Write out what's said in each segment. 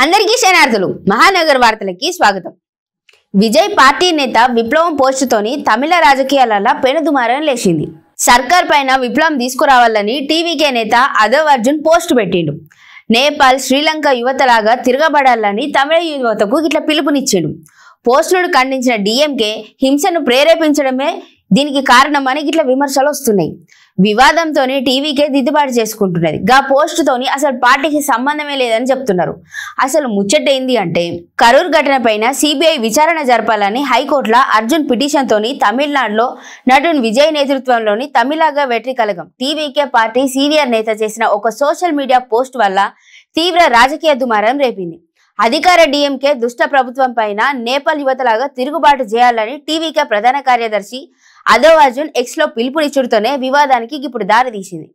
అందరికీ శనార్థులు మహానగర్ వార్తలకి స్వాగతం. విజయ్ పార్టీ నేత విప్లవం పోస్టుతోని తమిళ రాజకీయాలలో పెనుదుమారం లేచింది. సర్కార్ పైన విప్లవం తీసుకురావాలని టీవీకే నేత అదవ్ అర్జున్ పోస్ట్ పెట్టిండు. నేపాల్ శ్రీలంక యువతలాగా తిరగబడాలని తమిళ యువతకు ఇట్లా పిలుపునిచ్చిండు. పోస్టును ఖండించిన డిఎంకే హింసను ప్రేరేపించడమే దీనికి కారణమని ఇట్లా విమర్శలు వస్తున్నాయి. వివాదంతోనే టీవీకే దిద్దుబాటు చేసుకుంటున్నది. గా పోస్టుతోని అసలు పార్టీకి సంబంధమే లేదని చెప్తున్నారు. అసలు ముచ్చట ఏంది అంటే, కరూర్ ఘటన పైన సిబిఐ విచారణ జరపాలని హైకోర్టులో అర్జున్ పిటిషన్ తోని తమిళనాడులో నటుని విజయ్ నేతృత్వంలోని Tamilaga Vetri కలగం TVK party senior నేత చేసిన ఒక సోషల్ మీడియా పోస్ట్ వల్ల తీవ్ర రాజకీయ దుమారం రేపింది. అధికార డిఎంకే దుష్ట ప్రభుత్వం పైన నేపాల్ యువతలాగా తిరుగుబాటు చేయాలని టీవీకే ప్రధాన కార్యదర్శి అదవ్ అర్జున్ ఎక్స్ లో పిలుపునిచ్చుడుతోనే వివాదానికి ఇప్పుడు దారి తీసింది.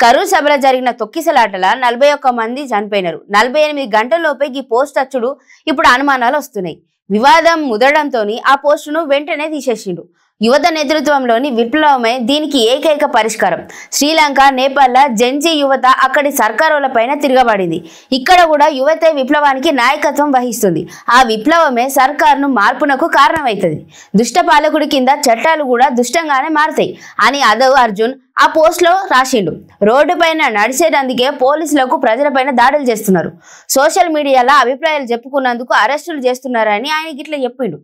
కరూర్ సభలో జరిగిన తొక్కిసలాటల 41 మంది చనిపోయినారు. 48 గంటల్లోపే ఈ పోస్ట్ అచ్చుడు ఇప్పుడు అనుమానాలు వస్తున్నాయి. వివాదం ముదడంతో ఆ పోస్టును వెంటనే తీసేసిండు. యువత నేతృత్వంలోని విప్లవమే దీనికి ఏకైక పరిష్కారం. శ్రీలంక, నేపాల్ జెన్జీ యువత అక్కడి సర్కారుల పైన తిరగబడింది. ఇక్కడ కూడా యువతే విప్లవానికి నాయకత్వం వహిస్తుంది. ఆ విప్లవమే సర్కారును మార్పునకు కారణమవుతుంది. దుష్ట పాలకుడి కింద చట్టాలు కూడా దుష్టంగానే మారుతాయి అని అదవ్ అర్జున్ ఆ పోస్ట్ లో రాసిండు. రోడ్డు పైన నడిచేటందుకే పోలీసులకు ప్రజలపైన దాడులు చేస్తున్నారు. సోషల్ మీడియాలో అభిప్రాయాలు చెప్పుకున్నందుకు అరెస్టులు చేస్తున్నారని ఆయన గిట్లా చెప్పిండు.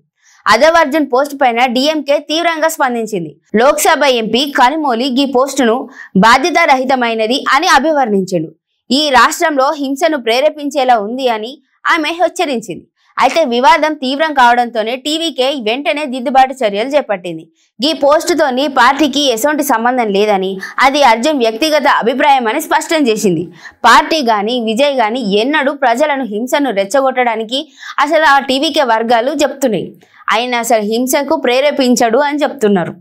అదవ్ అర్జున్ పోస్ట్ పైన డిఎంకే తీవ్రంగా స్పందించింది. లోక్సభ ఎంపీ కనిమొళి ఈ పోస్టును బాధ్యతారహితమైనది అని అభివర్ణించిండు. ఈ రాష్ట్రంలో హింసను ప్రేరేపించేలా ఉంది అని ఆమె హెచ్చరించింది. అయితే వివాదం తీవ్రం కావడంతోనే టీవీకే వెంటనే దిద్దుబాటు చర్యలు చేపట్టింది. ఈ పోస్టుతోని పార్టీకి ఎటువంటి సంబంధం లేదని, అది అర్జున్ వ్యక్తిగత అభిప్రాయం అని స్పష్టం చేసింది. పార్టీ గాని విజయ్ గాని ఎన్నడూ ప్రజలను హింసను రెచ్చగొట్టడానికి అసలు ఆ టీవీకే వర్గాలు చెప్తున్నాయి. ఆయన అసలు హింసకు ప్రేరేపించడు అని చెప్తున్నారు.